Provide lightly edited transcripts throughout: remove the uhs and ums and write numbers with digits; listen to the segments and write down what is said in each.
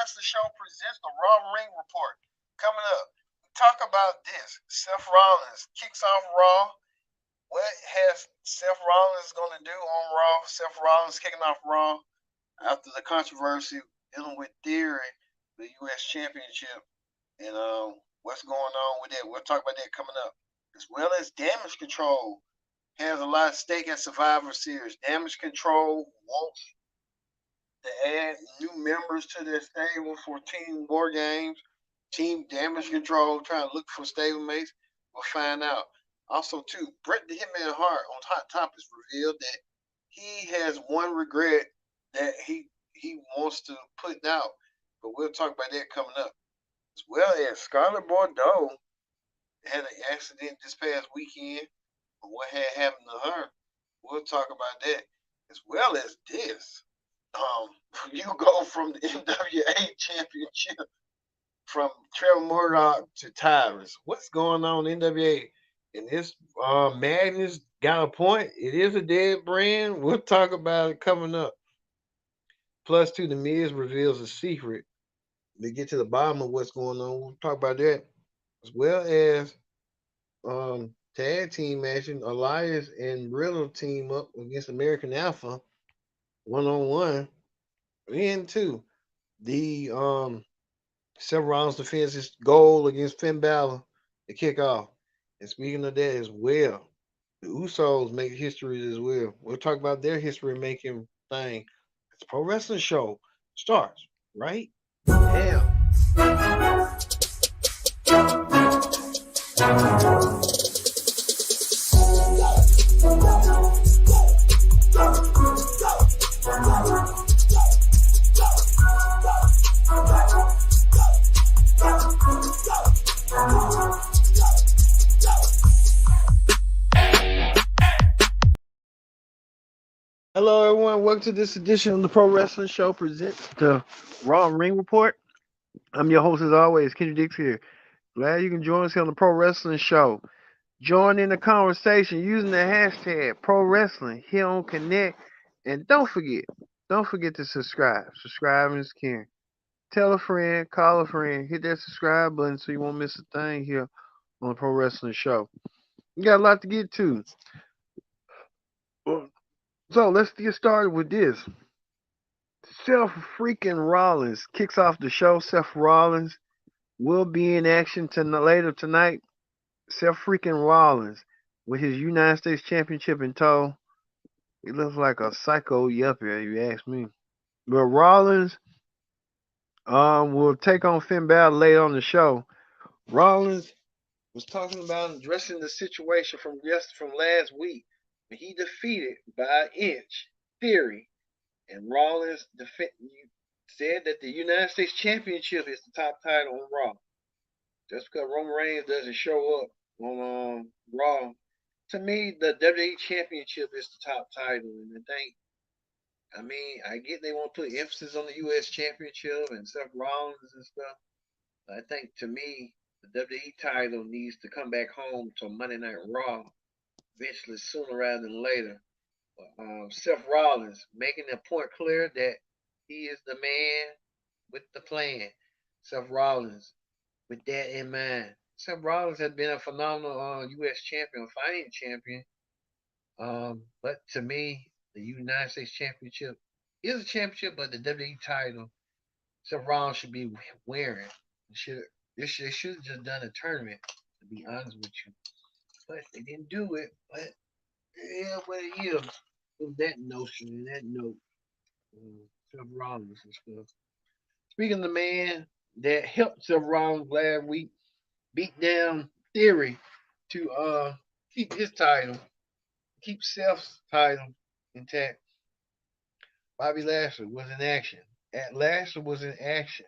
Wrestling Show presents the Raw Ring Report. Coming up, we talk about this. Seth Rollins kicks off Raw. What has Seth Rollins going to do on Raw? Seth Rollins kicking off Raw after the controversy dealing with Theory, the U.S. Championship, and what's going on with it. We'll talk about that coming up, as well as Damage Control has a lot at stake at Survivor Series. Damage Control wants to add new members to their stable for Team War Games. Team Damage Control trying to look for stablemates. We'll find out. Also, too, Bret the Hitman Hart on Hot Topics revealed that he has one regret that he wants to put out, but we'll talk about that coming up. As well as Scarlett Bordeaux had an accident this past weekend, or what had happened to her. We'll talk about that, as well as this. Um, you go from the NWA Championship from Trevor Murdoch to Tyrus. What's going on in NWA? And this Madness got a point. It is a dead brand. We'll talk about it coming up. Plus, two, the Miz reveals a secret. To get to the bottom of what's going on, we'll talk about that, as well as tag team matching. Elias and Riddle team up against American Alpha 1-on-1. And two, the Seth Rollins defends his goal against Finn Balor to kick off. And speaking of that as well, the Usos make history as well. We'll talk about their history making thing. It's a pro wrestling show. Starts right now. Hello, everyone. Welcome to this edition of the Pro Wrestling Show presents the Raw Ring Report. I'm your host, as always, Kendrick Dix here. Glad you can join us here on the Pro Wrestling Show. Join in the conversation using the hashtag Pro Wrestling here on Connect. And don't forget to subscribe. Subscribing is caring. Tell a friend, call a friend, hit that subscribe button so you won't miss a thing here on the Pro Wrestling Show. We got a lot to get to. So let's get started with this. Seth freaking Rollins kicks off the show. Seth Rollins will be in action later tonight. Seth freaking Rollins with his United States Championship in tow. He looks like a psycho yuppie, if you ask me. But Rollins will take on Finn Balor later on the show. Rollins was talking about addressing the situation from last week when he defeated by an inch Theory, and Rollins said that the United States Championship is the top title on Raw. Just because Roman Reigns doesn't show up on Raw, to me, the WWE Championship is the top title. And I get they want to put emphasis on the U.S. Championship and Seth Rollins and stuff. I think, to me, the WWE title needs to come back home to Monday Night Raw eventually, sooner rather than later. Seth Rollins making the point clear that he is the man with the plan. Seth Rollins, with that in mind. Seth Rollins has been a phenomenal U.S. champion, fighting champion. But to me, the United States Championship is a championship, but the WWE title, Seth Rollins should be wearing. They should have just done a tournament, to be honest with you. But they didn't do it. But yeah, what it is. With that notion and that note, Seth Rollins and stuff. Speaking of the man that helped Seth Rollins last week beat down Theory to keep his title, keep Seth's title intact. Bobby Lashley was in action. Lashley was in action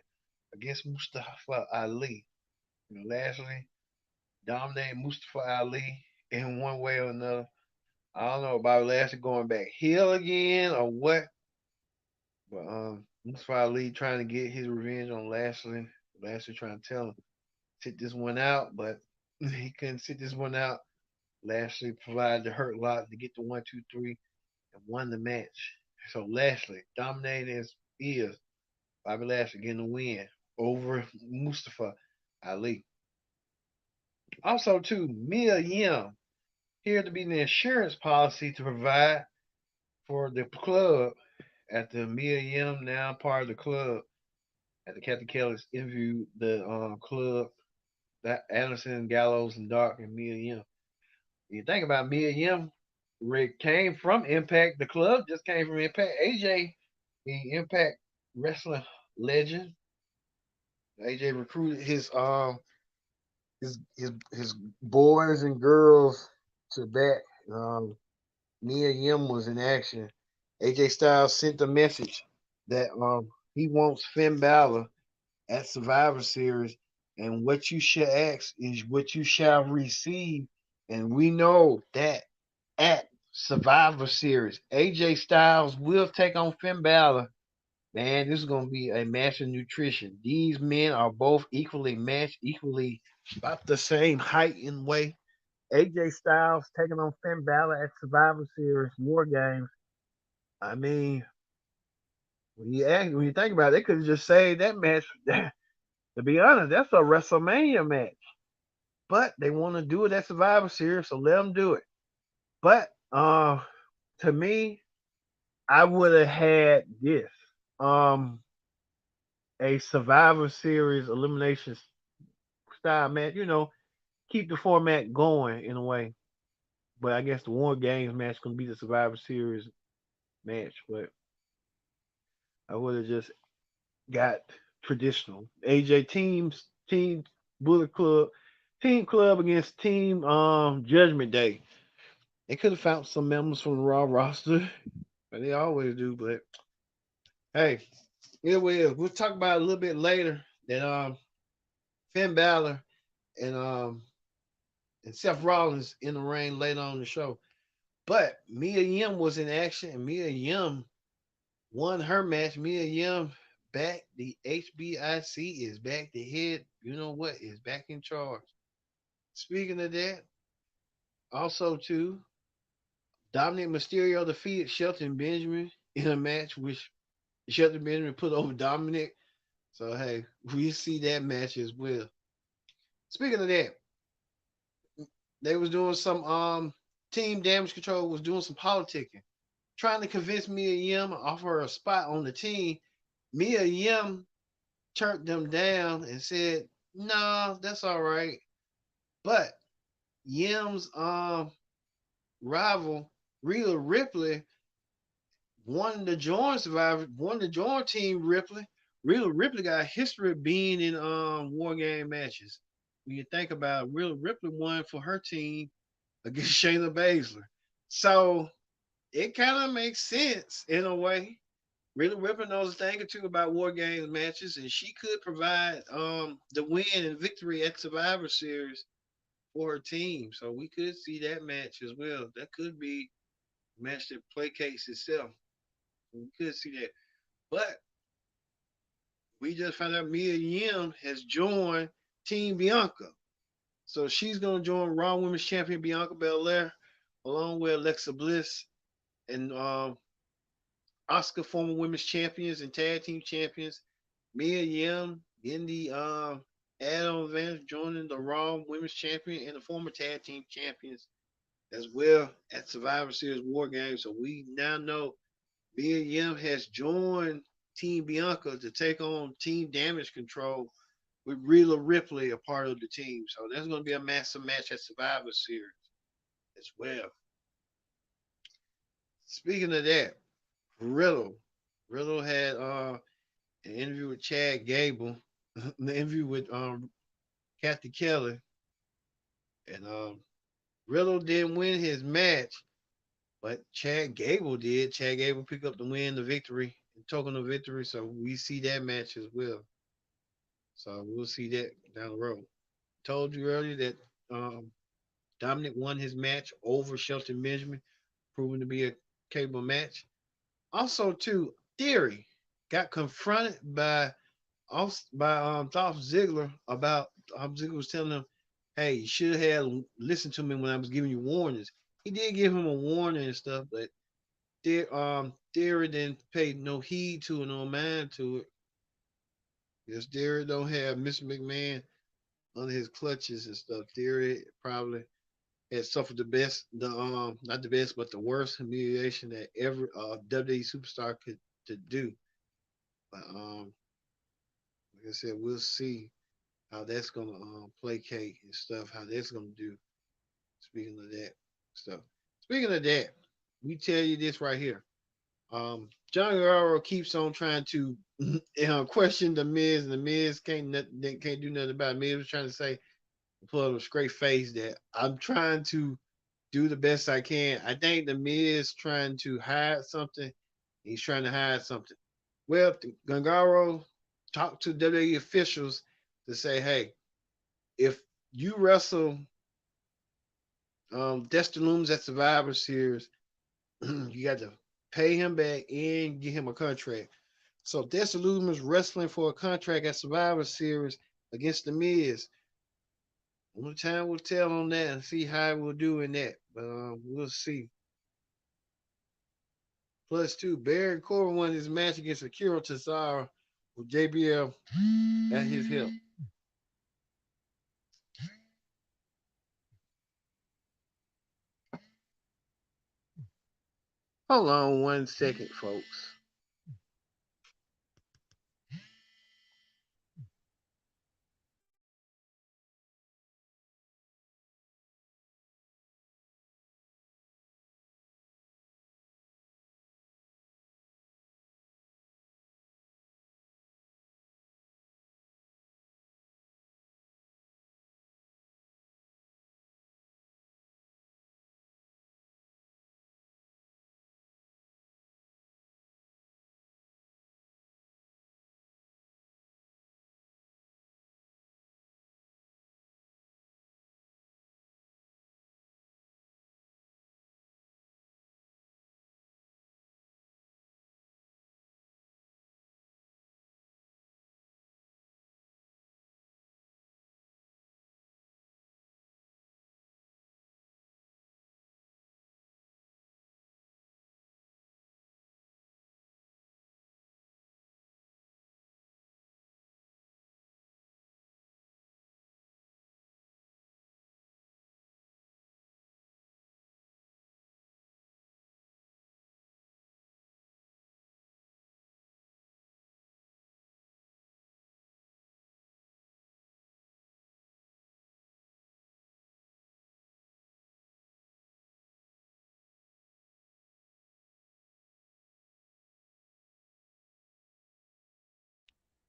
against Mustafa Ali. Lashley dominated Mustafa Ali in one way or another. I don't know about Lashley going back heel again or what. But Mustafa Ali trying to get his revenge on Lashley. Lashley trying to tell him sit this one out, but he couldn't sit this one out. Lashley provided the hurt lock to get the 1, 2, 3 and won the match. So Lashley, dominating as he is, Bobby Lashley getting the win over Mustafa Ali. Also, too, Mia Yim here to be the insurance policy to provide for the club at the Mia Yim, now part of the club, at the Kathy Kelly's interviewed the club, that Anderson, Gallows, and Dark, and Mia Yim. You think about Mia Yim, Rick came from Impact. The club just came from Impact. AJ, the Impact wrestling legend. AJ recruited his boys and girls to that. Mia Yim was in action. AJ Styles sent a message that he wants Finn Balor at Survivor Series, and what you shall ask is what you shall receive. And we know that at Survivor Series, AJ Styles will take on Finn Balor. Man, this is going to be a match of nutrition. These men are both equally matched, equally about the same height and weight. AJ Styles taking on Finn Balor at Survivor Series War Games. I mean, when you think about it, they could have just saved that match. To be honest, that's a WrestleMania match. But they want to do it at Survivor Series, so let them do it. But to me, I would have had this um a Survivor Series elimination style match. Keep the format going in a way. But I guess the War Games match gonna be the Survivor Series match. But I would have just got traditional AJ team Bullet Club, Team Club against Team Judgment Day. They could have found some members from the Raw roster, but they always do. But hey, here we is. We'll talk about it a little bit later that Finn Balor and Seth Rollins in the ring later on the show. But Mia Yim was in action, and Mia Yim won her match. Mia Yim back. The HBIC is back. The head, you know what, is back in charge. Speaking of that, also too, Dominic Mysterio defeated Shelton Benjamin in a match which Shelton Benjamin put over Dominic. So hey, we see that match as well. Speaking of that, they was doing some team damage control was doing some politicking, trying to convince Mia Yim to offer her a spot on the team. Mia Yim turned them down and said, "No, nah, that's all right." But Yim's rival, Rhea Ripley, wanted to join Survivor, wanted to join Team Ripley. Rhea Ripley got a history of being in war game matches. When you think about it, Rhea Ripley won for her team against Shayna Baszler. So it kind of makes sense in a way. Rhea Ripley knows a thing or two about war games matches, and she could provide the win and victory at Survivor Series for her team. So we could see that match as well. That could be a match that placates itself. We could see that. But we just found out Mia Yim has joined Team Bianca. So she's going to join Raw Women's Champion Bianca Belair along with Alexa Bliss and Oscar, former women's champions and tag team champions. Mia Yim getting the add-on advantage, joining the Raw Women's Champion and the former tag team champions as well at Survivor Series War Games. So we now know Mia Yim has joined Team Bianca to take on Team Damage Control with Rhea Ripley a part of the team. So there's going to be a massive match at Survivor Series as well. Speaking of that, Riddle had an interview with Chad Gable, an interview with Kathy Kelly, and Riddle didn't win his match, but Chad Gable did. Chad Gable picked up the win, the victory, the token of victory. So we see that match as well. So we'll see that down the road. Told you earlier that Dominic won his match over Shelton Benjamin, proving to be a capable match. Also, too, Theory got confronted by Dolph Ziggler about Ziggler was telling him, "Hey, you should have listened to me when I was giving you warnings." He did give him a warning and stuff, but Theory didn't pay no heed to it, no mind to it. Yes, Theory don't have Mr. McMahon under his clutches and stuff. Theory probably had suffered the not the best, but the worst humiliation that ever WWE superstar could to do. But like I said, we'll see how that's gonna placate and stuff. How that's gonna do. Speaking of that stuff. Speaking of that, we tell you this right here. John Guerrero keeps on trying to question the Miz, and the Miz can't do nothing about it. Miz was trying to say, put on a straight face that I'm trying to do the best I can. I think the Miz trying to hide something. He's trying to hide something. Well, Gangaro talked to WWE officials to say, hey, if you wrestle Dexter Loomis at Survivor Series, you got to pay him back and get him a contract. So Dexter Loomis wrestling for a contract at Survivor Series against the Miz. Only time will tell on that and see how we'll do in that. But we'll see. Plus two, Baron Corbin won his match against Akira Tozawa with JBL at his hip. Hold on 1 second, folks.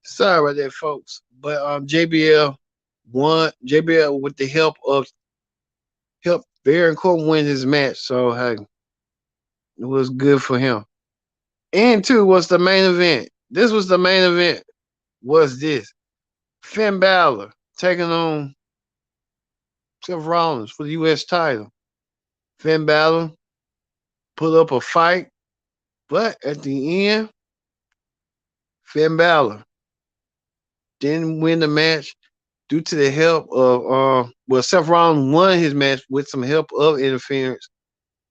Sorry about that, folks. But JBL won. JBL with the help Baron Corbin win his match. So hey, it was good for him. And two was the main event. This was the main event. Was this Finn Balor taking on Seth Rollins for the U.S. title? Finn Balor put up a fight, but at the end, Finn Balor didn't win the match due to the help of Seth Rollins won his match with some help of interference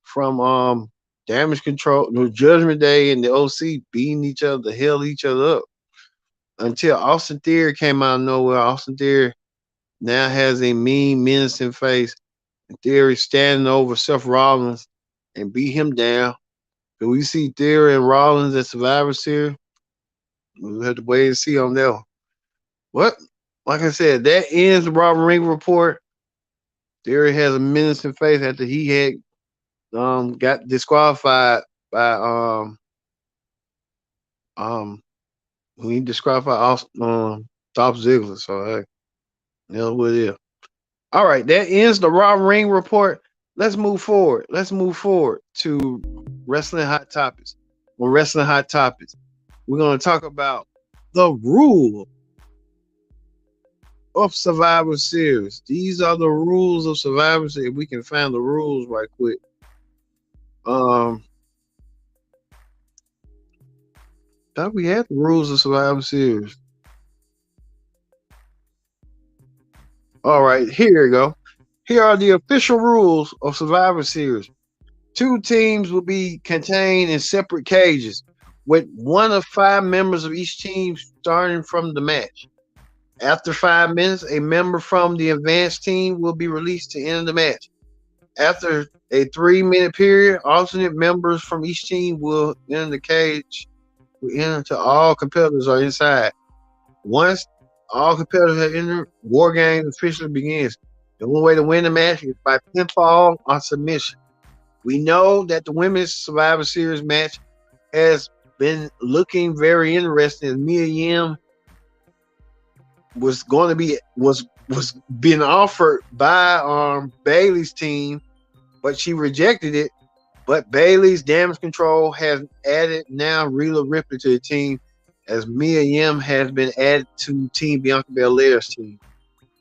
from Damage Control, no Judgment Day, and the OC beating each other, the hell each other up until Austin Theory came out of nowhere. Austin Theory now has a mean, menacing face. And Theory standing over Seth Rollins and beat him down. Do we see Theory and Rollins at Survivor Series? We'll have to wait and see on that one. What? Like I said, that ends the Robert Ring report. Theory has a menacing face after he had got disqualified by when he disqualified Dolph Ziggler. So hey, that's what it is. All right, that ends the Raw Ring report. Let's move forward. Let's move forward to Wrestling Hot Topics. On Wrestling Hot Topics, we're going to talk about the rule of Survivor Series. These are the rules of Survivor Series. We can find the rules right quick. Thought we had the rules of Survivor Series. All right, here you go. Here are the official rules of Survivor Series. 2 teams will be contained in separate cages. with one of 5 members of each team starting from the match. After 5 minutes, a member from the advanced team will be released to end the match. After a 3-minute period, alternate members from each team will enter the cage. Will enter until all competitors are inside. Once all competitors have entered, War Games officially begins. The only way to win the match is by pinfall or submission. We know that the Women's Survivor Series match has been looking very interesting. Mia Yim was going to be was being offered by Bayley's team, but she rejected it. But Bayley's Damage Control has added now Rhea Ripley to the team, as Mia Yim has been added to Team Bianca Belair's team.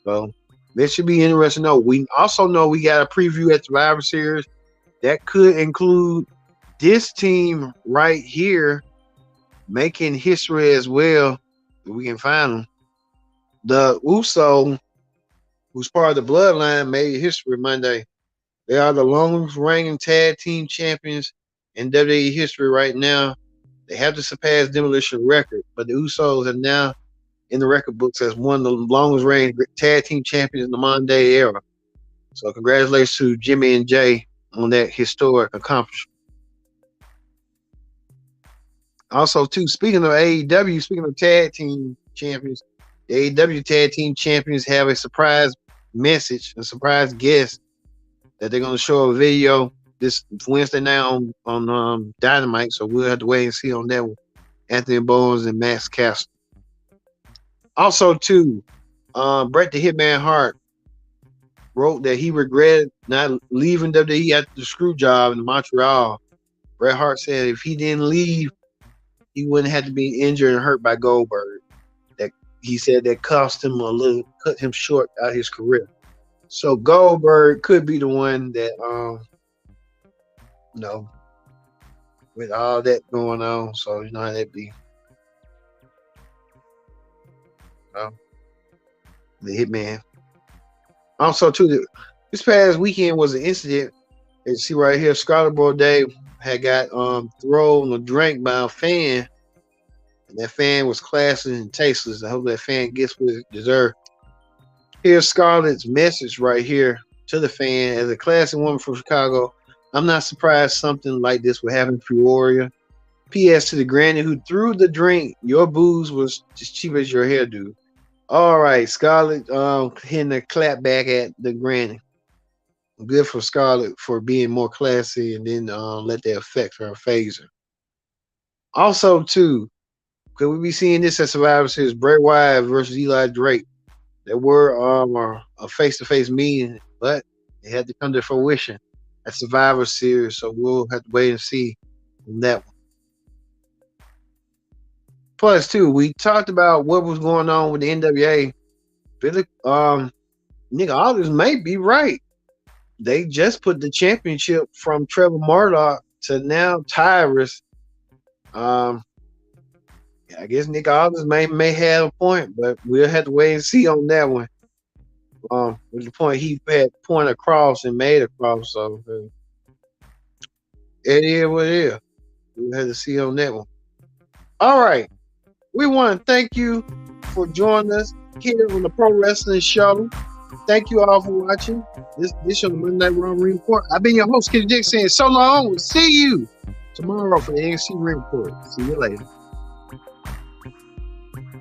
So this should be interesting to know. We also know we got a preview at Survivor Series that could include this team right here making history as well, if we can find them. The Uso, who's part of the Bloodline, made history Monday. They are the longest reigning tag team champions in WWE history right now. They have to surpass Demolition record, but the Usos are now in the record books as one of the longest reigning tag team champions in the modern day era. So congratulations to Jimmy and Jay on that historic accomplishment. Also, too, speaking of AEW, speaking of tag team champions, the AEW tag team champions have a surprise message, a surprise guest that they're going to show a video this Wednesday night on Dynamite. So we'll have to wait and see on that one. Anthony Bowens and Max Caster. Also, too, Bret the Hitman Hart wrote that he regretted not leaving WWE after the screw job in Montreal. Bret Hart said if he didn't leave, he wouldn't have to be injured and hurt by Goldberg. That he said that cost him cut him short out of his career. So Goldberg could be the one that, with all that going on. So you know how that be. The Hitman. Also, too, this past weekend was an incident. You see right here, Scarlett Bordeaux had got thrown a drink by a fan, and that fan was classless and tasteless. I hope that fan gets what it deserves. Here's Scarlett's message right here to the fan. As a classy woman from Chicago, I'm not surprised something like this would happen in Peoria. P.S. to the granny who threw the drink, your booze was as cheap as your hairdo. All right, Scarlett hitting a clap back at the granny. Good for Scarlett for being more classy and then let that affect her phaser. Also, too, could we be seeing this at Survivor Series? Bray Wyatt versus Eli Drake. There were a face-to-face meeting, but it had to come to fruition at Survivor Series, so we'll have to wait and see on that one. Plus, too, we talked about what was going on with the NWA. Nick Aldis may be right. They just put the championship from Trevor Murdoch to now Tyrus. I guess Nick Aldis may have a point, but we'll have to wait and see on that one. With the point he had point across and made across, so it is what it is. We'll have to see on that one. All right. We want to thank you for joining us here on the Pro Wrestling Show. Thank you all for watching this edition of the Monday Night Raw Report. I've been your host, Kenny Dick, saying so long. We'll see you tomorrow for the NXT Report. See you later.